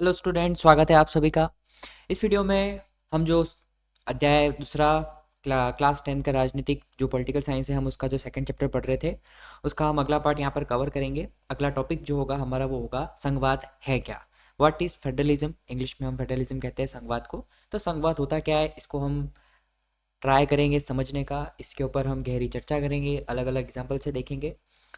Hello student, स्वागत है आप सभी का। इस वीडियो में हम जो अध्याय दूसरा क्लास 10 का राजनीतिक जो पॉलिटिकल साइंस है, हम उसका जो सेकंड चैप्टर पढ़ रहे थे उसका हम अगला पार्ट यहाँ पर कवर करेंगे। अगला टॉपिक जो होगा हमारा वो होगा संघवाद है क्या। व्हाट इज़ फेडरलिज्म, इंग्लिश में हम फेडरलिज्म कहते हैं संघवाद को। तो संघवाद होता क्या है, इसको हम ट्राई करेंगे समझने का। इसके ऊपर हम गहरी चर्चा करेंगे, अलग अलग एग्जाम्पल से देखेंगे,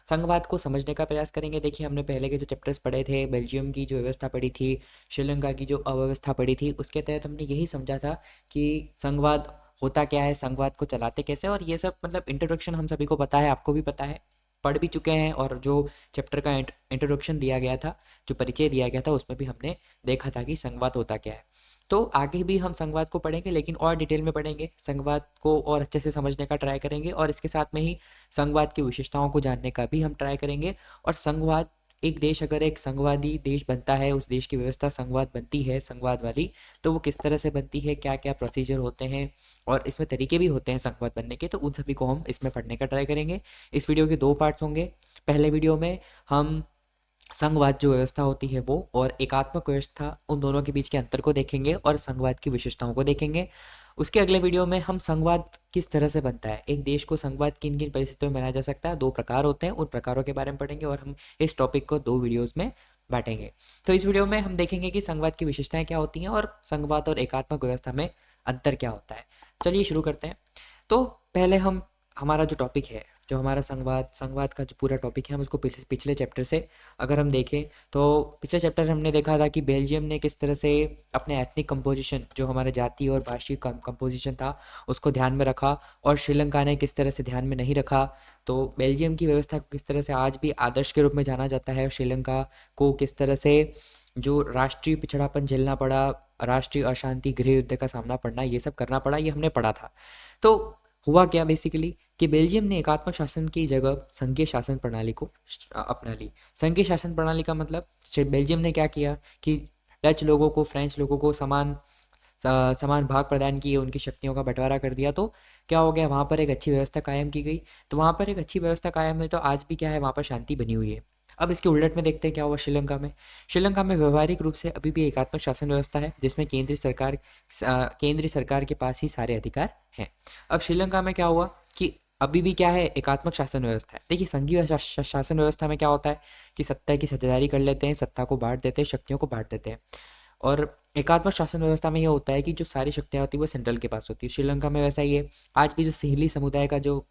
संघवाद को समझने का प्रयास करेंगे। देखिए, हमने पहले के जो चैप्टर्स पढ़े थे, बेल्जियम की जो व्यवस्था पढ़ी थी, श्रीलंका की जो अव्यवस्था पढ़ी थी, उसके तहत हमने यही समझा था कि संघवाद होता क्या है, संघवाद को चलाते कैसे। और ये सब मतलब इंट्रोडक्शन हम सभी को पता है, आपको भी पता है, पढ़ भी चुके हैं। और जो चैप्टर का इंट्रोडक्शन दिया गया था, जो परिचय दिया गया था, उसमें भी हमने देखा था कि संघवाद होता क्या है। तो आगे भी हम संघवाद को पढ़ेंगे, लेकिन और डिटेल में पढ़ेंगे, संघवाद को और अच्छे से समझने का ट्राई करेंगे, और इसके साथ में ही संघवाद की विशेषताओं को जानने का भी हम ट्राई करेंगे। और संघवाद, एक देश अगर एक संघवादी देश बनता है, उस देश की व्यवस्था संघवाद बनती है, संघवाद वाली, तो वो किस तरह से बनती है, क्या क्या प्रोसीजर होते हैं, और इसमें तरीके भी होते हैं संघवाद बनने के, तो उन सभी को हम इसमें पढ़ने का ट्राई करेंगे। इस वीडियो के दो पार्ट्स होंगे। पहले वीडियो में हम संघवाद जो व्यवस्था होती है वो और एकात्मक व्यवस्था, उन दोनों के बीच के अंतर को देखेंगे और संघवाद की विशेषताओं को देखेंगे। उसके अगले वीडियो में हम संघवाद किस तरह से बनता है, एक देश को संघवाद किन किन परिस्थितियों में बनाया जा सकता है, दो प्रकार होते हैं, उन प्रकारों के बारे में पढ़ेंगे। और हम इस टॉपिक को दो वीडियोज़ में बांटेंगे। तो इस वीडियो में हम देखेंगे कि संघवाद की विशेषताएं क्या होती हैं और संघवाद और एकात्मक व्यवस्था में अंतर क्या होता है। चलिए शुरू करते हैं। तो पहले हम, हमारा जो टॉपिक है, जो हमारा संघवाद का जो पूरा टॉपिक है, हम उसको पिछले चैप्टर से अगर हम देखें तो पिछले चैप्टर हमने देखा था कि बेल्जियम ने किस तरह से अपने एथनिक कंपोजिशन, जो हमारे जाति और भाषिक कंपोजिशन था, उसको ध्यान में रखा, और श्रीलंका ने किस तरह से ध्यान में नहीं रखा। तो बेल्जियम की व्यवस्था को किस तरह से आज भी आदर्श के रूप में जाना जाता है, और श्रीलंका को किस तरह से जो राष्ट्रीय पिछड़ापन झेलना पड़ा, राष्ट्रीय अशांति, गृह युद्ध का सामना पड़ना, ये सब करना पड़ा, ये हमने पढ़ा था। तो हुआ क्या बेसिकली कि बेल्जियम ने एकात्मक शासन की जगह संघीय शासन प्रणाली को अपना ली। संघीय शासन प्रणाली का मतलब, बेल्जियम ने क्या किया कि डच लोगों को, फ्रेंच लोगों को समान भाग प्रदान किए, उनकी शक्तियों का बंटवारा कर दिया। तो क्या हो गया, वहाँ पर एक अच्छी व्यवस्था कायम की गई। तो वहाँ पर एक अच्छी व्यवस्था कायम है, तो आज भी क्या है, वहाँ पर शांति बनी हुई है। अब इसके उलट में देखते हैं क्या हुआ श्रीलंका में। श्रीलंका में व्यवहारिक रूप से अभी भी एकात्मक शासन व्यवस्था है, जिसमें केंद्रीय सरकार के पास ही सारे अधिकार हैं। अब श्रीलंका में क्या हुआ कि अभी भी क्या है, एकात्मक शासन व्यवस्था है। देखिए, संघीय शासन व्यवस्था में क्या होता है कि सत्ता की साझेदारी कर लेते हैं, सत्ता को बांट देते हैं, शक्तियों को बांट देते हैं। और एकात्मक शासन व्यवस्था में यह होता है कि जो सारी शक्तियाँ होती है वो सेंट्रल के पास होती है। श्रीलंका में वैसा ही है। आज भी जो सिंहली समुदाय का जो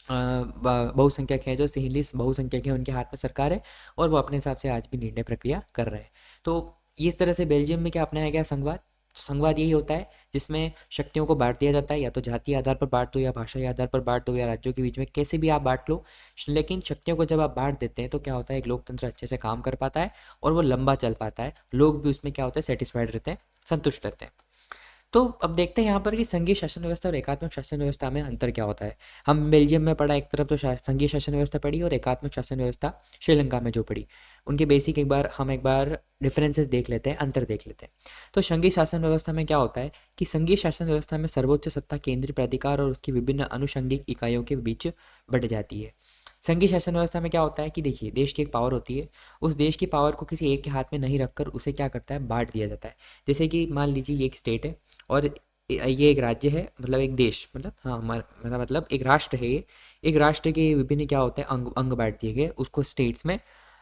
बहुसंख्यक है, जो सिंहली बहुसंख्यक है, उनके हाथ में सरकार है, और वो अपने हिसाब से आज भी निर्णय प्रक्रिया कर रहे हैं। तो इस तरह से बेल्जियम में क्या अपनाया गया, संघवाद। तो संघवाद यही होता है जिसमें शक्तियों को बांट दिया जाता है, या तो जातीय आधार पर बांट दो, या भाषाई आधार पर बांट दो, या राज्यों के बीच में कैसे भी आप बांट लो। लेकिन शक्तियों को जब आप बांट देते हैं तो क्या होता है, एक लोकतंत्र अच्छे से काम कर पाता है, और वो लंबा चल पाता है। लोग भी उसमें क्या होता है, सेटिस्फाइड रहते हैं, संतुष्ट रहते हैं। तो अब देखते हैं यहाँ पर कि संघीय शासन व्यवस्था और एकात्मक शासन व्यवस्था में अंतर क्या होता है। हम बेल्जियम में पढ़ा, एक तरफ तो संघीय शासन व्यवस्था पढ़ी, और एकात्मक शासन व्यवस्था श्रीलंका में जो पढ़ी, उनके बेसिक एक बार डिफरेंसेस देख लेते हैं, अंतर देख लेते हैं। तो संघीय शासन व्यवस्था में क्या होता है कि संघीय शासन व्यवस्था में सर्वोच्च सत्ता केंद्रीय प्राधिकार और उसकी विभिन्न अनुषंगिक इकाइयों के बीच बढ़ जाती है। संघीय शासन व्यवस्था में क्या होता है कि देखिए, देश की एक पावर होती है, उस देश की पावर को किसी एक के हाथ में नहीं रखकर उसे क्या करता है, बांट दिया जाता है। जैसे कि मान लीजिए ये एक स्टेट है, और ये एक राज्य है, मतलब एक देश, मतलब हाँ, मतलब एक राष्ट्र है ये। एक राष्ट्र के विभिन्न क्या होते हैं, अंग अंग बांट दिए गए, उसको स्टेट्स में।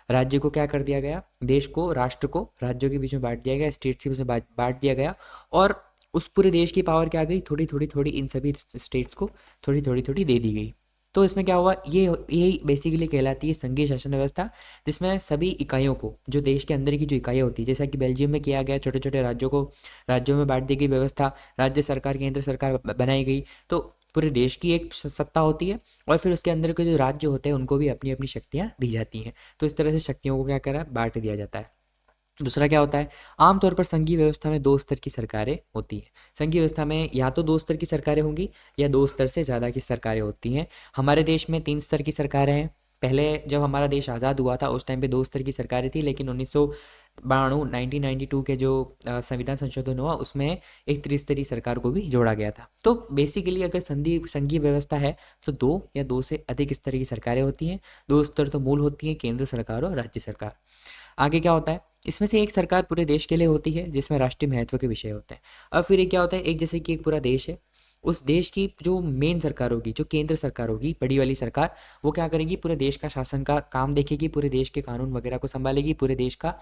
राज्य को क्या कर दिया गया, देश को, राष्ट्र को राज्यों के बीच में बांट दिया गया, स्टेट्स के बीच में बांट दिया गया। और उस पूरे देश की पावर क्या गई, थोड़ी थोड़ी थोड़ी इन सभी स्टेट्स को थोड़ी थोड़ी थोड़ी दे दी गई। तो इसमें क्या हुआ, ये यही बेसिकली कहलाती है संघीय शासन व्यवस्था, जिसमें सभी इकाइयों को, जो देश के अंदर की जो इकाइयाँ होती है, जैसा कि बेल्जियम में किया गया, छोटे छोटे राज्यों को राज्यों में बांट दी गई व्यवस्था, राज्य सरकार केंद्र सरकार बनाई गई। तो पूरे देश की एक सत्ता होती है, और फिर उसके अंदर के जो राज्य होते हैं उनको भी अपनी अपनी शक्तियाँ दी जाती हैं। तो इस तरह से शक्तियों को क्या करा, बांट दिया जाता है। दूसरा क्या होता है, आमतौर पर संघीय व्यवस्था में दो स्तर की सरकारें होती हैं। संघीय व्यवस्था में या तो दो स्तर की सरकारें होंगी, या दो स्तर से ज़्यादा की सरकारें होती हैं। हमारे देश में तीन स्तर की सरकारें हैं। पहले जब हमारा देश आज़ाद हुआ था उस टाइम पे दो स्तर की सरकारें थी, लेकिन 1992 के जो संविधान संशोधन हुआ, उसमें एक त्रिस्तरीय सरकार को भी जोड़ा गया था। तो बेसिकली अगर संघीय व्यवस्था है तो दो या दो से अधिक स्तर की सरकारें होती हैं। दो स्तर तो मूल होती हैं, केंद्र सरकार और राज्य सरकार। आगे क्या होता है इसमें से एक सरकार पूरे देश के लिए होती है जिसमें राष्ट्रीय महत्व के विषय होते हैं। अब फिर एक क्या होता है, एक जैसे कि एक पूरा देश है, उस देश की जो मेन सरकार होगी, जो केंद्र सरकार होगी, बड़ी वाली सरकार, वो क्या करेगी, पूरे देश का शासन का काम देखेगी, पूरे देश के कानून वगैरह को संभालेगी, पूरे देश का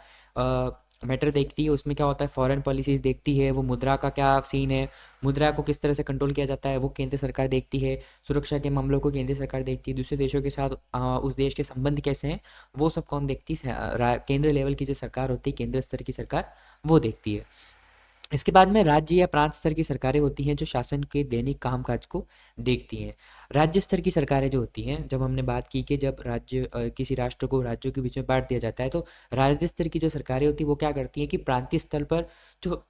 मैटर देखती है। उसमें क्या होता है, फॉरेन पॉलिसीज़ देखती है, वो मुद्रा का क्या सीन है, मुद्रा को किस तरह से कंट्रोल किया जाता है, वो केंद्र सरकार देखती है। सुरक्षा के मामलों को केंद्र सरकार देखती है। दूसरे देशों के साथ उस देश के संबंध कैसे हैं, वो सब कौन देखती है, केंद्र लेवल की जो सरकार होती है, केंद्र स्तर की सरकार, वो देखती है। इसके बाद में राज्य या प्रांत स्तर की सरकारें होती हैं जो शासन के दैनिक कामकाज को देखती हैं। राज्य स्तर की सरकारें जो होती हैं, जब हमने बात की कि जब किसी राष्ट्र को राज्यों के बीच में बांट दिया जाता है, तो राज्य स्तर की जो सरकारें होती हैं वो क्या करती हैं कि प्रांतीय स्तर पर जो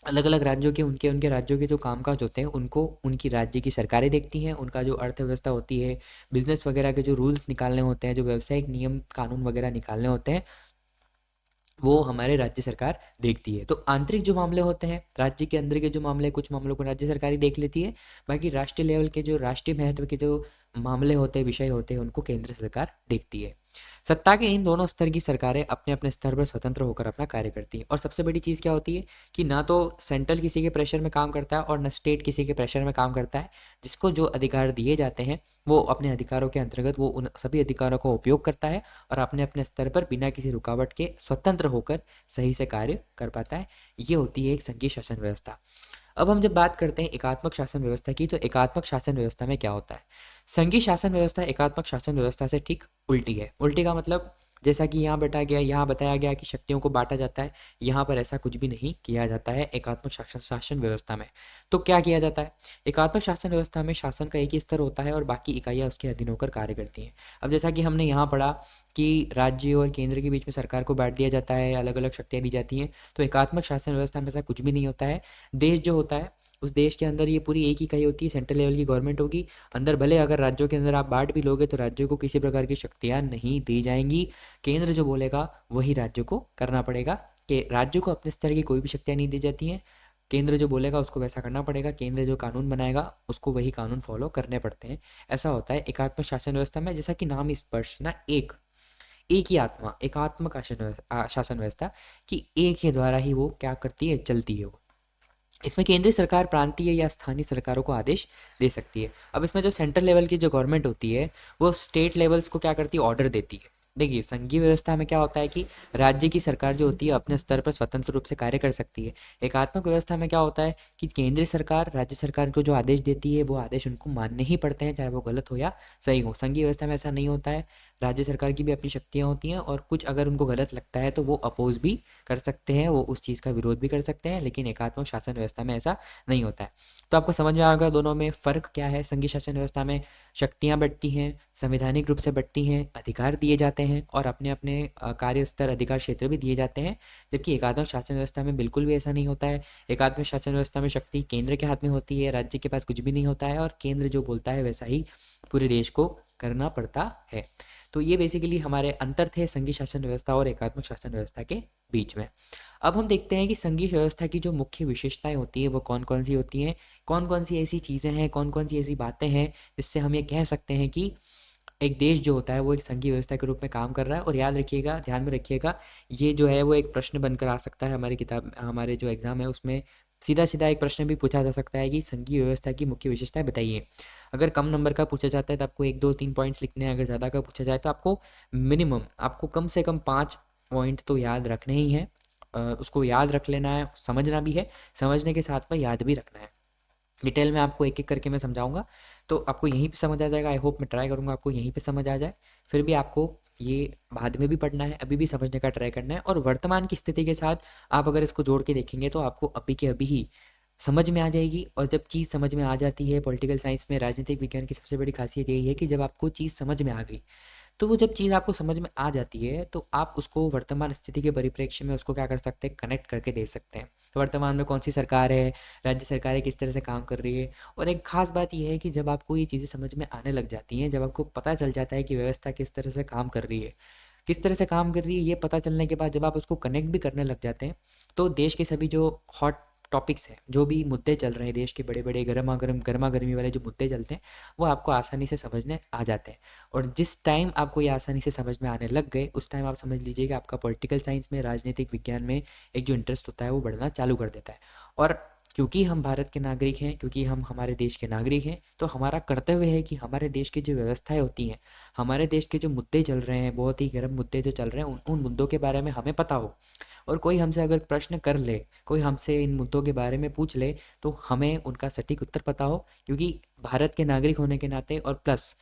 अलग अलग राज्यों के उनके उनके राज्यों के जो कामकाज होते हैं उनको उनकी राज्य की सरकारें देखती हैं। उनका जो अर्थव्यवस्था होती है, बिजनेस वगैरह के जो रूल्स निकालने होते हैं, जो व्यावसायिक नियम कानून वगैरह निकालने होते हैं, वो हमारे राज्य सरकार देखती है। तो आंतरिक जो मामले होते हैं, राज्य के अंदर के जो मामले, कुछ मामलों को राज्य सरकार ही देख लेती है। बाकी राष्ट्रीय लेवल के जो राष्ट्रीय महत्व के जो मामले होते हैं, विषय होते हैं, उनको केंद्र सरकार देखती है। सत्ता के इन दोनों स्तर की सरकारें अपने अपने स्तर पर स्वतंत्र होकर अपना कार्य करती हैं। और सबसे बड़ी चीज़ क्या होती है कि ना तो सेंट्रल किसी के प्रेशर में काम करता है और न स्टेट किसी के प्रेशर में काम करता है। जिसको जो अधिकार दिए जाते हैं, वो अपने अधिकारों के अंतर्गत वो उन सभी अधिकारों का उपयोग करता है और अपने अपने स्तर पर बिना किसी रुकावट के स्वतंत्र होकर सही से कार्य कर पाता है। ये होती है एक संघीय शासन व्यवस्था। अब हम जब बात करते हैं एकात्मक शासन व्यवस्था की, तो एकात्मक शासन व्यवस्था में क्या होता है? संघीय शासन व्यवस्था एकात्मक शासन व्यवस्था से ठीक उल्टी है। उल्टी का मतलब, जैसा कि यहाँ बताया गया कि शक्तियों को बांटा जाता है, यहाँ पर ऐसा कुछ भी नहीं किया जाता है एकात्मक शासन शासन व्यवस्था में। तो क्या किया जाता है? एकात्मक शासन व्यवस्था में शासन का एक ही स्तर होता है और बाकी इकाइयाँ उसके अधीन होकर कार्य करती हैं। अब जैसा कि हमने यहाँ पढ़ा कि राज्य और केंद्र के बीच में सरकार को बांट दिया जाता है, अलग अलग शक्तियाँ दी जाती हैं, तो एकात्मक शासन व्यवस्था में ऐसा कुछ भी नहीं होता है। देश जो होता है, उस देश के अंदर ये पूरी एक ही इकाई होती है, सेंट्रल लेवल की गवर्नमेंट होगी। अंदर भले अगर राज्यों के अंदर आप बांट भी लोगे तो राज्यों को किसी प्रकार की शक्तियाँ नहीं दी जाएंगी। केंद्र जो बोलेगा वही राज्यों को करना पड़ेगा, कि राज्यों को अपने स्तर की कोई भी शक्तियाँ नहीं दी जाती हैं। केंद्र जो बोलेगा उसको वैसा करना पड़ेगा, केंद्र जो कानून बनाएगा उसको वही कानून फॉलो करने पड़ते हैं। ऐसा होता है एकात्मक शासन व्यवस्था में। जैसा कि नाम स्पष्ट ना, एक ही आत्मा, एकात्मक शासन व्यवस्था कि एक ही द्वारा ही वो क्या करती है, चलती है वो। इसमें केंद्रीय सरकार प्रांतीय या स्थानीय सरकारों को आदेश दे सकती है। अब इसमें जो सेंट्रल लेवल की जो गवर्नमेंट होती है, वो स्टेट लेवल्स को क्या करती है, ऑर्डर देती है। देखिए, संघीय व्यवस्था में क्या होता है कि राज्य की सरकार जो होती है अपने स्तर पर स्वतंत्र रूप से कार्य कर सकती है। एकात्मक व्यवस्था में क्या होता है कि केंद्रीय सरकार राज्य सरकार को जो आदेश देती है, वो आदेश उनको मानने ही पड़ते हैं, चाहे वो गलत हो या सही हो। संघीय व्यवस्था में ऐसा नहीं होता है। राज्य सरकार की भी अपनी शक्तियाँ होती हैं और कुछ अगर उनको गलत लगता है तो वो अपोज भी कर सकते हैं, वो उस चीज़ का विरोध भी कर सकते हैं। लेकिन एकात्मक शासन व्यवस्था में ऐसा नहीं होता है। तो आपको समझ में आएगा दोनों में फ़र्क क्या है। संघीय शासन व्यवस्था में शक्तियाँ बढ़ती हैं, संवैधानिक रूप से बढ़ती हैं, अधिकार दिए जाते हैं और अपने अपने कार्य स्तर, अधिकार क्षेत्र भी दिए जाते हैं। जबकि एकात्मक शासन व्यवस्था में बिल्कुल भी ऐसा नहीं होता है। एकात्मक शासन व्यवस्था में शक्ति केंद्र के हाथ में होती है, राज्य के पास कुछ भी नहीं होता है और केंद्र जो बोलता है वैसा ही पूरे देश को करना पड़ता है। तो ये बेसिकली हमारे अंतर थे संघीय शासन व्यवस्था और एकात्मक शासन व्यवस्था के बीच में। अब हम देखते हैं कि संघीय व्यवस्था की जो मुख्य विशेषताएं होती है वो कौन कौन सी होती हैं, कौन कौन सी ऐसी चीज़ें हैं, कौन कौन सी ऐसी बातें हैं जिससे हम ये कह सकते हैं कि एक देश जो होता है वो एक संघीय व्यवस्था के रूप में काम कर रहा है। और याद रखिएगा, ध्यान में रखिएगा, ये जो है वो एक प्रश्न बनकर आ सकता है हमारी किताब, हमारे जो एग्ज़ाम है उसमें सीधा सीधा एक प्रश्न भी पूछा जा सकता है कि संघीय व्यवस्था की मुख्य विशेषताएं बताइए। अगर कम नंबर का पूछा जाता है तो आपको 1 2 3 पॉइंट्स लिखने हैं। अगर ज़्यादा का पूछा जाए तो आपको मिनिमम, आपको कम से कम 5 पॉइंट तो याद रखने ही हैं। उसको याद रख लेना है, समझना भी है, समझने के साथ में याद भी रखना है। डिटेल में आपको एक एक करके मैं समझाऊंगा, तो आपको यहीं पे समझ आ जाएगा। आई होप, मैं ट्राई करूंगा आपको यहीं पे समझ आ जाए। फिर भी आपको ये बाद में भी पढ़ना है, अभी भी समझने का ट्राई करना है। और वर्तमान की स्थिति के साथ आप अगर इसको जोड़ के देखेंगे तो आपको अभी के अभी ही समझ में आ जाएगी। और जब चीज़ समझ में आ जाती है, पॉलिटिकल साइंस में, राजनीतिक विज्ञान की सबसे बड़ी खासियत यही है कि जब आपको चीज़ समझ में आ गई, तो वो जब चीज़ आपको समझ में आ जाती है तो आप उसको वर्तमान स्थिति के परिप्रेक्ष्य में उसको क्या कर सकते हैं, कनेक्ट करके दे सकते हैं। तो वर्तमान में कौन सी सरकार है, राज्य सरकारें किस तरह से काम कर रही है। और एक खास बात यह है कि जब आपको ये चीज़ें समझ में आने लग जाती हैं, जब आपको पता चल जाता है कि व्यवस्था किस तरह से काम कर रही है, किस तरह से काम कर रही है, ये पता चलने के बाद जब आप उसको कनेक्ट भी करने लग जाते हैं, तो देश के सभी जो हॉट टॉपिक्स हैं, जो भी मुद्दे चल रहे हैं देश के, बड़े बड़े गर्मा गर्मी वाले जो मुद्दे चलते हैं, वो आपको आसानी से समझने आ जाते हैं। और जिस टाइम आपको ये आसानी से समझ में आने लग गए, उस टाइम आप समझ लीजिए कि आपका पॉलिटिकल साइंस में, राजनीतिक विज्ञान में एक जो इंटरेस्ट होता है वो बढ़ना चालू कर देता है। और क्योंकि हम भारत के नागरिक हैं, क्योंकि हम हमारे देश के नागरिक हैं, तो हमारा कर्तव्य है कि हमारे देश की जो व्यवस्थाएं होती हैं, हमारे देश के जो मुद्दे चल रहे हैं, बहुत ही गर्म मुद्दे जो चल रहे हैं, उन उन मुद्दों के बारे में हमें पता हो। और कोई हमसे अगर प्रश्न कर ले, कोई हमसे इन मुद्दों के बारे में पूछ ले, तो हमें उनका सटीक उत्तर पता हो। क्योंकि भारत के नागरिक होने के नाते और प्लस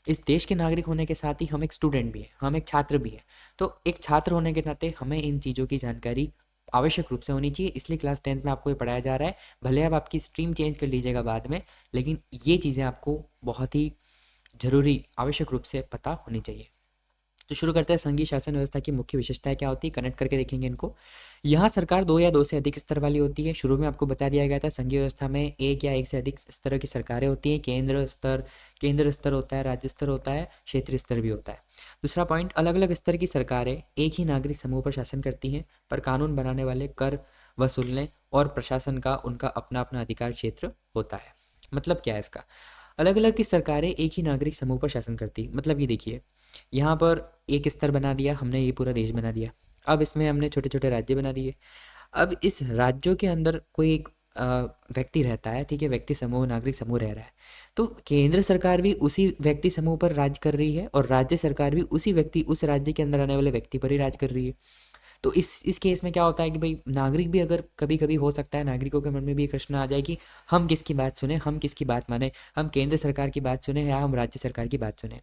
इस देश के नागरिक होने के साथ ही हम एक स्टूडेंट भी हैं, हम एक छात्र भी हैं। तो एक छात्र होने के नाते हमें इन चीज़ों की जानकारी आवश्यक रूप से होनी चाहिए। इसलिए क्लास 10th में आपको ये पढ़ाया जा रहा है। भले आप आपकी स्ट्रीम चेंज कर लीजिएगा बाद में, लेकिन ये चीज़ें आपको बहुत ही ज़रूरी, आवश्यक रूप से पता होनी चाहिए। तो शुरू करते हैं। संघीय शासन व्यवस्था की मुख्य विशेषताएं क्या होती है, कनेक्ट करके देखेंगे इनको। यहाँ सरकार दो या दो से अधिक स्तर वाली होती है। शुरू में आपको बता दिया गया था, संघीय व्यवस्था में एक या एक से अधिक स्तर की सरकारें होती हैं। केंद्र स्तर होता है, राज्य स्तर होता है, क्षेत्रीय स्तर भी होता है। दूसरा पॉइंट, अलग अलग स्तर की सरकारें एक ही नागरिक समूह पर शासन करती हैं, पर कानून बनाने वाले, कर वसूलने और प्रशासन का उनका अपना अपना अधिकार क्षेत्र होता है। मतलब क्या है इसका, अलग अलग की सरकारें एक ही नागरिक समूह पर शासन करती, मतलब ये देखिए, यहाँ पर एक स्तर बना दिया हमने, ये पूरा देश बना दिया। अब इसमें हमने छोटे छोटे राज्य बना दिए। अब इस राज्यों के अंदर कोई एक व्यक्ति रहता है, ठीक है, व्यक्ति समूह, नागरिक समूह रह रहा है। तो केंद्र सरकार भी उसी व्यक्ति समूह पर राज कर रही है, और राज्य सरकार भी उसी व्यक्ति, उस राज्य के अंदर आने वाले व्यक्ति पर ही राज कर रही है। तो इस केस में क्या होता है कि भाई नागरिक भी, अगर कभी कभी हो सकता है नागरिकों के मन में भी ये प्रश्न आ जाए कि हम किसकी बात सुने, हम किसकी बात माने, हम केंद्र सरकार की बात सुने या हम राज्य सरकार की बात सुने।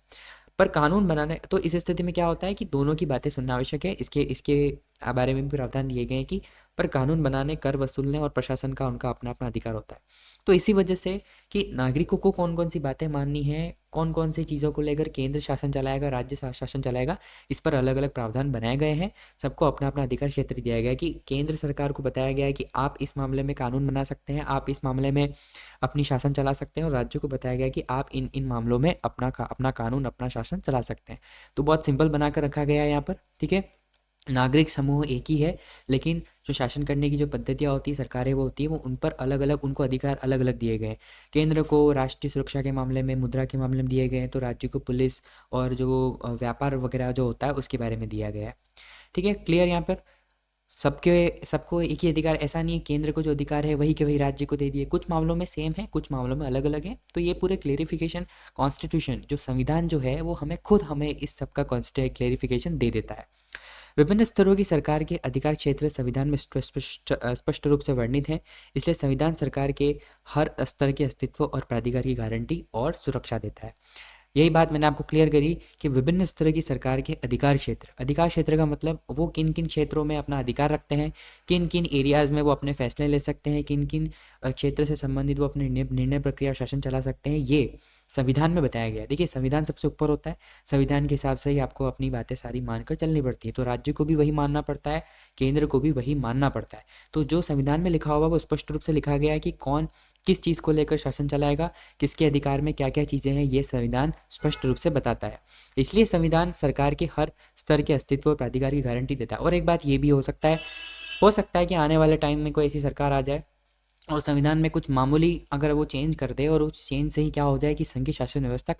पर कानून बनाने, तो इस स्थिति में क्या होता है कि दोनों की बातें सुनना आवश्यक है। इसके इसके बारे में भी प्रावधान दिए गए हैं कि पर कानून बनाने, कर वसूलने और प्रशासन का उनका अपना अपना अधिकार होता है। तो इसी वजह से कि नागरिकों को कौन कौन सी बातें माननी है, कौन कौन सी चीज़ों को लेकर केंद्र शासन चलाएगा, राज्य शासन चलाएगा, इस पर अलग अलग प्रावधान बनाए गए हैं। सबको अपना अपना अधिकार क्षेत्र दिया गया है कि केंद्र सरकार को बताया गया है कि आप इस मामले में कानून बना सकते हैं, आप इस मामले में अपनी शासन चला सकते हैं, और राज्यों को बताया गया है कि आप इन इन मामलों में अपना कानून, अपना शासन चला सकते हैं। तो बहुत सिंपल बनाकर रखा गया है यहाँ पर, ठीक है। नागरिक समूह एक ही है, लेकिन जो शासन करने की जो पद्धतियाँ होती है, सरकारें वो होती है, वो उन पर अलग अलग, उनको अधिकार अलग अलग दिए गए हैं। केंद्र को राष्ट्रीय सुरक्षा के मामले में, मुद्रा के मामले में दिए गए हैं, तो राज्य को पुलिस और जो व्यापार वगैरह जो होता है उसके बारे में दिया गया है। ठीक है, क्लियर यहाँ पर। सबको एक ही अधिकार, ऐसा नहीं है केंद्र को जो अधिकार है वही के वही राज्य को दे दिए। कुछ मामलों में सेम है, कुछ मामलों में अलग अलग है। तो ये पूरे क्लेरिफिकेशन, कॉन्स्टिट्यूशन जो संविधान जो है, वो हमें इस सब का क्लेरिफिकेशन दे देता है। विभिन्न स्तरों की सरकार के अधिकार क्षेत्र संविधान में स्पष्ट रूप से वर्णित हैं। इसलिए संविधान सरकार के हर स्तर के अस्तित्व और प्राधिकार की गारंटी और सुरक्षा देता है। यही बात मैंने आपको क्लियर करी कि विभिन्न स्तर की सरकार के अधिकार क्षेत्र का मतलब वो किन किन क्षेत्रों में अपना अधिकार रखते हैं, किन किन एरियाज़ में वो अपने फैसले ले सकते हैं, किन किन क्षेत्र से संबंधित वो अपने निर्णय प्रक्रिया शासन चला सकते हैं, ये संविधान में बताया गया है। देखिए, संविधान सबसे ऊपर होता है, संविधान के हिसाब से ही आपको अपनी बातें सारी मानकर चलनी पड़ती है। तो राज्य को भी वही मानना पड़ता है, केंद्र को भी वही मानना पड़ता है। तो जो संविधान में लिखा होगा वो स्पष्ट रूप से लिखा गया है कि कौन किस चीज़ को लेकर शासन चलाएगा, किसके अधिकार में क्या क्या चीज़ें हैं, ये संविधान स्पष्ट रूप से बताता है। इसलिए संविधान सरकार के हर स्तर के अस्तित्व और प्राधिकार की गारंटी देता है। और एक बात ये भी हो सकता है कि आने वाले टाइम में कोई ऐसी सरकार आ जाए और संविधान में कुछ मामूली अगर वो चेंज कर दे, और उस चेंज से ही क्या हो जाए कि संघीय शासन व्यवस्था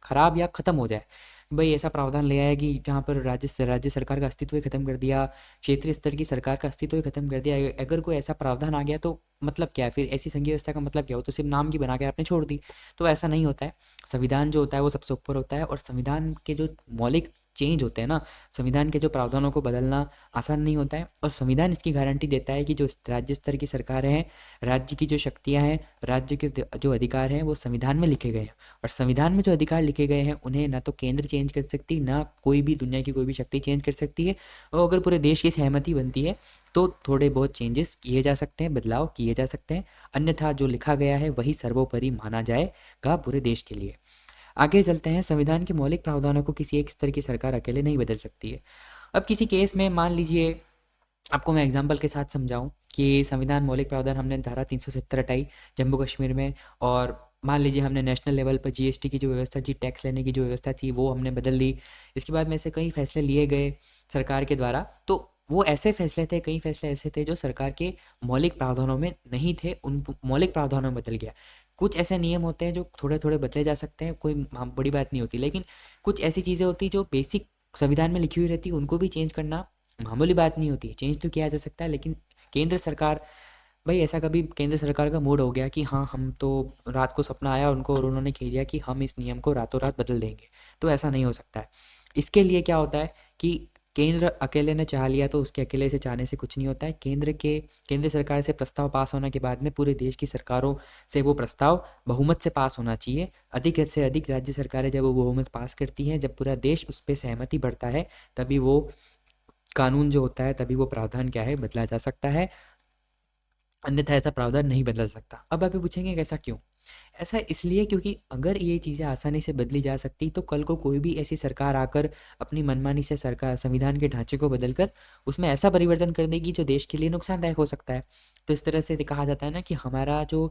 खराब या ख़त्म हो जाए। भाई ऐसा प्रावधान ले आया कि जहाँ पर राज्य सरकार का अस्तित्व ही खत्म कर दिया, क्षेत्रीय स्तर की सरकार का अस्तित्व ही खत्म कर दिया। अगर कोई ऐसा प्रावधान आ गया तो मतलब क्या है फिर, ऐसी संघीय व्यवस्था का मतलब क्या हो, तो सिर्फ नाम की बना के आपने छोड़ दी। तो ऐसा नहीं होता है। संविधान जो होता है वो सबसे ऊपर होता है, और संविधान के जो मौलिक चेंज होते हैं ना, संविधान के जो प्रावधानों को बदलना आसान नहीं होता है। और संविधान इसकी गारंटी देता है कि जो राज्य स्तर की सरकारें हैं, राज्य की जो शक्तियां हैं, राज्य के जो अधिकार हैं, वो संविधान में लिखे गए हैं। और संविधान में जो अधिकार लिखे गए हैं उन्हें ना तो केंद्र चेंज कर सकती, ना कोई भी दुनिया की कोई भी शक्ति चेंज कर सकती है। और अगर पूरे देश की सहमति बनती है तो थोड़े बहुत चेंजेस किए जा सकते हैं, बदलाव किए जा सकते हैं। अन्यथा जो लिखा गया है वही सर्वोपरि माना जाएगा पूरे देश के लिए। आगे चलते हैं। संविधान के मौलिक प्रावधानों को किसी एक स्तर की सरकार अकेले नहीं बदल सकती है। अब किसी केस में मान लीजिए, आपको मैं एग्जांपल के साथ समझाऊं कि संविधान मौलिक प्रावधान हमने धारा 370 हटाई जम्मू कश्मीर में, और मान लीजिए हमने नेशनल लेवल पर जीएसटी की जो व्यवस्था थी, टैक्स लेने की जो व्यवस्था थी, वो हमने बदल दी। इसके बाद में से कई फैसले लिए गए सरकार के द्वारा। तो वो ऐसे फैसले थे, कई फैसले ऐसे थे जो सरकार के मौलिक प्रावधानों में नहीं थे, उन मौलिक प्रावधानों में बदल गया। कुछ ऐसे नियम होते हैं जो थोड़े थोड़े बदले जा सकते हैं, कोई बड़ी बात नहीं होती, लेकिन कुछ ऐसी चीज़ें होती जो बेसिक संविधान में लिखी हुई रहती, उनको भी चेंज करना मामूली बात नहीं होती। चेंज तो किया जा सकता है, लेकिन केंद्र सरकार, भाई ऐसा कभी केंद्र सरकार का मूड हो गया कि हाँ हम तो रात को सपना आया उनको और उन्होंने कह दिया कि हम इस नियम को रातों रात बदल देंगे, तो ऐसा नहीं हो सकता है। इसके लिए क्या होता है कि केंद्र अकेले ने चाह लिया तो उसके अकेले से चाहने से कुछ नहीं होता है। केंद्र सरकार से प्रस्ताव पास होने के बाद में पूरे देश की सरकारों से वो प्रस्ताव बहुमत से पास होना चाहिए। अधिक से अधिक राज्य सरकारें जब वो बहुमत पास करती हैं, जब पूरा देश उस पर सहमति बढ़ता है, तभी वो कानून जो होता है, तभी वो प्रावधान क्या है बदला जा सकता है, अन्यथा ऐसा प्रावधान नहीं बदल सकता। अब आप ये पूछेंगे कि ऐसा क्यों? ऐसा इसलिए क्योंकि अगर ये चीज़ें आसानी से बदली जा सकती तो कल को कोई भी ऐसी सरकार आकर अपनी मनमानी से सरकार संविधान के ढांचे को बदलकर उसमें ऐसा परिवर्तन कर देगी जो देश के लिए नुकसानदायक हो सकता है। तो इस तरह से कहा जाता है ना कि हमारा जो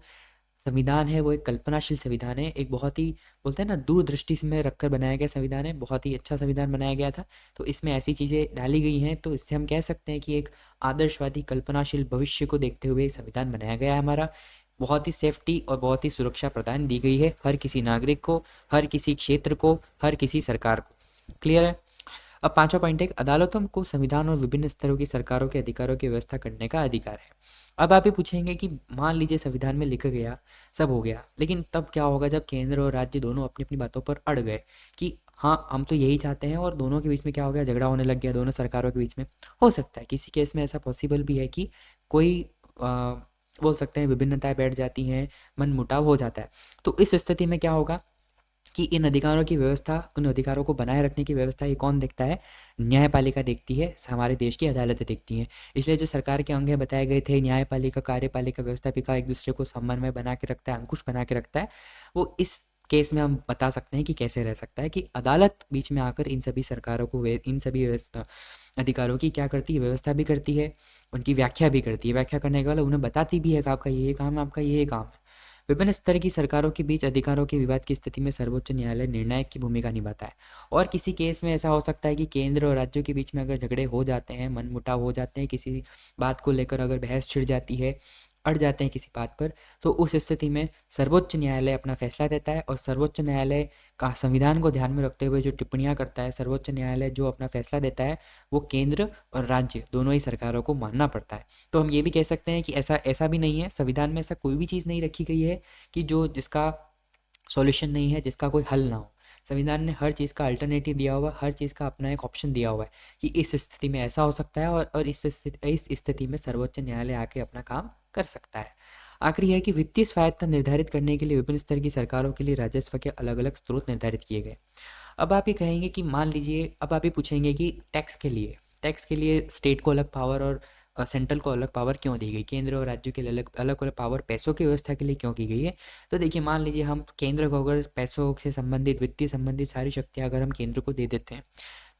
संविधान है वो एक कल्पनाशील संविधान है, एक बहुत ही बोलते हैं ना दूरदृष्टि में रखकर बनाया गया संविधान है, बहुत ही अच्छा संविधान बनाया गया था। तो इसमें ऐसी चीज़ें डाली गई हैं, तो इससे हम कह सकते हैं कि एक आदर्शवादी कल्पनाशील भविष्य को देखते हुए संविधान बनाया गया है हमारा। बहुत ही सेफ्टी और बहुत ही सुरक्षा प्रदान दी गई है हर किसी नागरिक को, हर किसी क्षेत्र को, हर किसी सरकार को। क्लियर है? अब पांचवा पॉइंट है, अदालतों को संविधान और विभिन्न स्तरों की सरकारों के अधिकारों की व्यवस्था करने का अधिकार है। अब आप ये पूछेंगे कि मान लीजिए संविधान में लिखा गया, सब हो गया, लेकिन तब क्या होगा जब केंद्र और राज्य दोनों अपनी अपनी बातों पर अड़ गए कि हाँ हम तो यही चाहते हैं, और दोनों के बीच में क्या हो गया, झगड़ा होने लग गया दोनों सरकारों के बीच में। हो सकता है किसी केस में ऐसा पॉसिबल भी है कि कोई बोल सकते हैं विभिन्नताएं बैठ जाती हैं, मन मुटाव हो जाता है। तो इस स्थिति में क्या होगा कि इन अधिकारों की व्यवस्था, उन अधिकारों को बनाए रखने की व्यवस्था ये कौन देखता है? न्यायपालिका देखती है, हमारे देश की अदालतें देखती हैं। इसलिए जो सरकार के अंग बताए गए थे, न्यायपालिका, कार्यपालिका, व्यवस्थापिका, एक दूसरे को समन्वय बना के रखता है, अंकुश बना के रखता है। वो इस केस में हम बता सकते हैं कि कैसे रह सकता है कि अदालत बीच में आकर इन सभी सरकारों को, इन सभी अधिकारों की क्या करती है, व्यवस्था भी करती है, उनकी व्याख्या भी करती है। व्याख्या करने के बाद उन्हें बताती भी है कि आपका ये काम है, आपका ये काम है। विभिन्न स्तर की सरकारों के बीच अधिकारों के विवाद की स्थिति में सर्वोच्च न्यायालय निर्णायक की भूमिका निभाता है। और किसी केस में ऐसा हो सकता है कि केंद्र और राज्यों के बीच में अगर झगड़े हो जाते हैं, मनमुटाव हो जाते हैं, किसी बात को लेकर अगर बहस छिड़ जाती है, अड़ जाते हैं किसी बात पर, तो उस स्थिति में सर्वोच्च न्यायालय अपना फैसला देता है। और सर्वोच्च न्यायालय का संविधान को ध्यान में रखते हुए जो टिप्पणियां करता है, सर्वोच्च न्यायालय जो अपना फैसला देता है, वो केंद्र और राज्य दोनों ही सरकारों को मानना पड़ता है। तो हम ये भी कह सकते हैं कि ऐसा ऐसा भी नहीं है, संविधान में ऐसा कोई भी चीज़ नहीं रखी गई है कि जो जिसका सॉल्यूशन नहीं है, जिसका कोई हल ना हो। संविधान ने हर चीज़ का अल्टरनेटिव दिया हुआ है, हर चीज़ का अपना एक ऑप्शन दिया हुआ है कि इस स्थिति में ऐसा हो सकता है, और इस स्थिति में सर्वोच्च न्यायालय आके अपना काम कर सकता है। आखिरी है कि वित्तीय स्वायत्तता निर्धारित करने के लिए विभिन्न स्तर की सरकारों के लिए राजस्व के अलग अलग स्रोत निर्धारित किए गए। अब आप ये कहेंगे कि मान लीजिए, अब आप ये पूछेंगे कि टैक्स के लिए स्टेट को अलग पावर और सेंट्रल को अलग पावर क्यों दी गई, केंद्र और राज्यों के लिए अलग अलग अलग पावर पैसों की व्यवस्था के लिए क्यों की गई है? तो देखिए, मान लीजिए हम केंद्र को अगर पैसों से संबंधित, वित्तीय संबंधित सारी शक्तियाँ अगर हम केंद्र को दे देते हैं,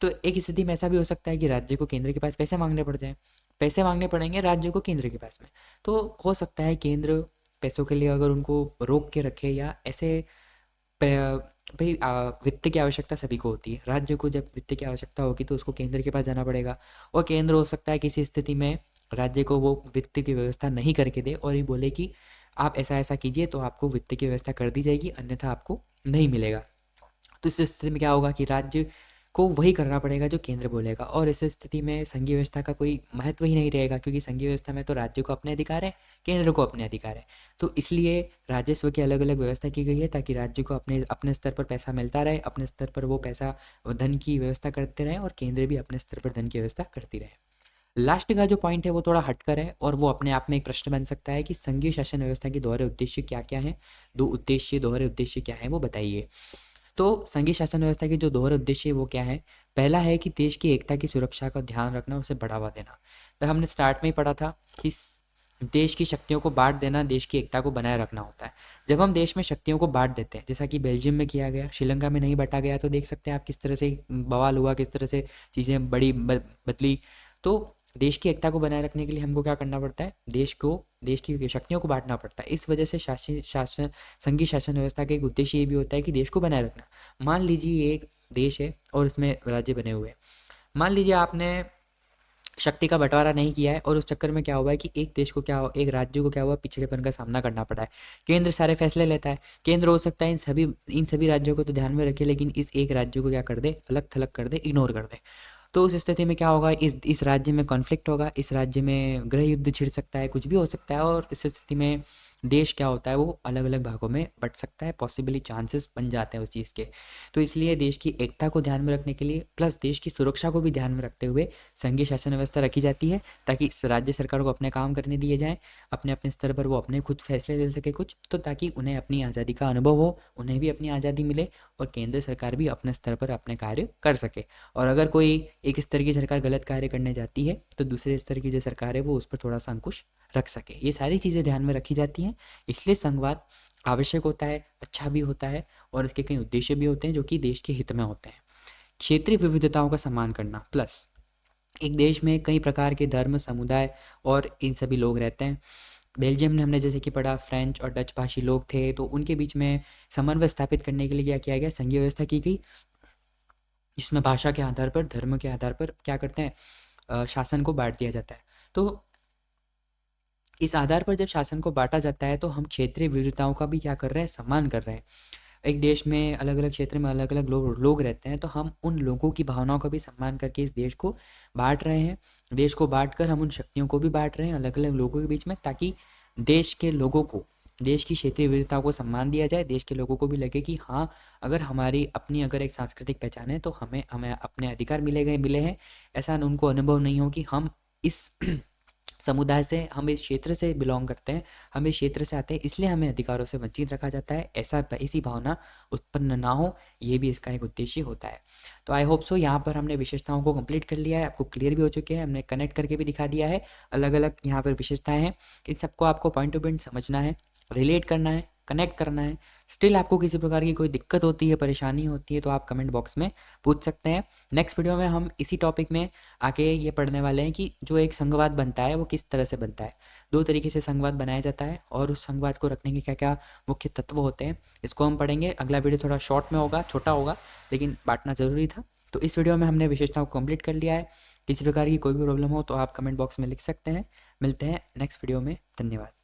तो एक स्थिति में ऐसा भी हो सकता है कि राज्य को केंद्र के पास पैसे मांगने पड़ जाएं, पैसे मांगने पड़ेंगे राज्य को केंद्र के पास में। तो हो सकता है केंद्र पैसों के लिए अगर उनको रोक के रखे, या ऐसे भाई वित्त की आवश्यकता सभी को होती है, राज्य को जब वित्त की आवश्यकता होगी तो उसको केंद्र के पास जाना पड़ेगा, और केंद्र हो सकता है किसी स्थिति में राज्य को वो वित्त की व्यवस्था नहीं करके दे और ये बोले कि आप ऐसा ऐसा कीजिए तो आपको वित्त की व्यवस्था कर दी जाएगी, अन्यथा आपको नहीं मिलेगा। तो इस स्थिति में क्या होगा कि राज्य को वही करना पड़ेगा जो केंद्र बोलेगा, और इस स्थिति में संघीय व्यवस्था का कोई महत्व ही नहीं रहेगा, क्योंकि संघीय व्यवस्था में तो राज्य को अपने अधिकार है, केंद्र को अपने अधिकार है। तो इसलिए राजस्व की अलग अलग व्यवस्था की गई है ताकि राज्य को अपने अपने स्तर पर पैसा मिलता रहे, अपने स्तर पर वो पैसा, धन की व्यवस्था करते रहे, और केंद्र भी अपने स्तर पर धन की व्यवस्था करती रहे। लास्ट का जो पॉइंट है वो थोड़ा हटकर है, और वो अपने आप में एक प्रश्न बन सकता है कि संघीय शासन व्यवस्था के दोहरे उद्देश्य क्या क्या हैं, दोहरे उद्देश्य क्या हैं वो बताइए। तो संघीय शासन व्यवस्था के जो दोहरे उद्देश्य है वो क्या है? पहला है कि देश की एकता की सुरक्षा का ध्यान रखना, उसे बढ़ावा देना। तो हमने स्टार्ट में ही पढ़ा था कि देश की शक्तियों को बांट देना देश की एकता को बनाए रखना होता है। जब हम देश में शक्तियों को बांट देते हैं, जैसा कि बेल्जियम में किया गया, श्रीलंका में नहीं बांटा गया, तो देख सकते हैं आप किस तरह से बवाल हुआ, किस तरह से चीज़ें बड़ी बदली। तो देश की एकता को बनाए रखने के लिए हमको क्या करना पड़ता है? देश की शक्तियों को बांटना पड़ता है। इस वजह से शासन संघीय शासन व्यवस्था का एक उद्देश्य ये भी होता है कि देश को बनाए रखना। मान लीजिए एक देश है और इसमें राज्य बने हुए हैं। मान लीजिए आपने शक्ति का बंटवारा नहीं किया है, और उस चक्कर में क्या हुआ है कि एक देश को एक राज्य को क्या हुआ, पिछड़ेपन का सामना करना पड़ा है। केंद्र सारे फैसले लेता है, केंद्र हो सकता है इन सभी राज्यों को तो ध्यान में रखे, लेकिन इस एक राज्य को क्या कर दे, अलग थलग कर दे, इग्नोर कर दे। तो उस स्थिति में क्या होगा, इस राज्य में कॉन्फ्लिक्ट होगा, इस राज्य में गृह युद्ध छिड़ सकता है, कुछ भी हो सकता है, और इस स्थिति में देश क्या होता है, वो अलग अलग भागों में बट सकता है, पॉसिबली चांसेस बन जाते हैं उस चीज़ के। तो इसलिए देश की एकता को ध्यान में रखने के लिए प्लस देश की सुरक्षा को भी ध्यान में रखते हुए संघीय शासन व्यवस्था रखी जाती है, ताकि राज्य सरकार को अपने काम करने दिए जाएं, अपने अपने स्तर पर वो अपने खुद फैसले ले सके कुछ, तो ताकि उन्हें अपनी आज़ादी का अनुभव हो, उन्हें भी अपनी आज़ादी मिले, और केंद्र सरकार भी अपने स्तर पर अपने कार्य कर सके। और अगर कोई एक स्तर की सरकार गलत कार्य करने जाती है, तो दूसरे स्तर की जो सरकार है वो उस पर थोड़ा सा अंकुश रख सके। ये सारी चीज़ें ध्यान में रखी जाती हैं, इसलिए संघवाद आवश्यक होता है, अच्छा भी होता है, और इसके कई उद्देश्य भी होते हैं जो कि देश के हित में होते हैं। क्षेत्रीय विविधताओं का सम्मान करना, प्लस एक देश में कई प्रकार के धर्म, समुदाय और इन सभी लोग रहते हैं। बेल्जियम में हमने जैसे कि पढ़ा, फ्रेंच और डच भाषी लोग थे, तो उनके बीच में समन्वय स्थापित करने के लिए क्या किया गया, संघीय व्यवस्था की गई, जिसमें भाषा के आधार पर, धर्म के आधार पर क्या करते हैं, शासन को बांट दिया जाता है। तो इस आधार पर जब शासन को बांटा जाता है, तो हम क्षेत्रीय विविधताओं का भी क्या कर रहे हैं, सम्मान कर रहे हैं। एक देश में अलग अलग क्षेत्र में अलग अलग लोग रहते हैं, तो हम उन लोगों की भावनाओं का भी सम्मान करके इस देश को बांट रहे हैं। देश को बांट कर हम उन शक्तियों को भी बांट रहे हैं अलग अलग लोगों के बीच में, ताकि देश के लोगों को, देश की क्षेत्रीय विविधताओं को सम्मान दिया जाए, देश के लोगों को भी लगे कि हाँ, अगर हमारी अपनी अगर एक सांस्कृतिक पहचान है, तो हमें हमें अपने अधिकार मिले हैं। ऐसा उनको अनुभव नहीं हो कि हम इस समुदाय से, हम इस क्षेत्र से बिलोंग करते हैं, हम इस क्षेत्र से आते हैं, इसलिए हमें अधिकारों से वंचित रखा जाता है, ऐसी भावना उत्पन्न ना हो, ये भी इसका एक उद्देश्य होता है। तो आई होप सो यहाँ पर हमने विशेषताओं को कंप्लीट कर लिया है, आपको क्लियर भी हो चुके हैं, हमने कनेक्ट करके भी दिखा दिया है, अलग अलग यहाँ पर विशेषताएं हैं, इन सबको आपको पॉइंट टू पॉइंट समझना है, रिलेट करना है, कनेक्ट करना है। स्टिल आपको किसी प्रकार की कोई दिक्कत होती है, परेशानी होती है, तो आप कमेंट बॉक्स में पूछ सकते हैं। नेक्स्ट वीडियो में हम इसी टॉपिक में आगे ये पढ़ने वाले हैं कि जो एक संघवाद बनता है वो किस तरह से बनता है। दो तरीके से संघवाद बनाया जाता है, और उस संघवाद को रखने के क्या क्या मुख्य तत्व होते हैं, इसको हम पढ़ेंगे। अगला वीडियो थोड़ा शॉर्ट में होगा, छोटा होगा, लेकिन बांटना ज़रूरी था। तो इस वीडियो में हमने विशेषताओं को कंप्लीट कर लिया है। किसी प्रकार की कोई भी प्रॉब्लम हो तो आप कमेंट बॉक्स में लिख सकते हैं। मिलते हैं नेक्स्ट वीडियो में, धन्यवाद।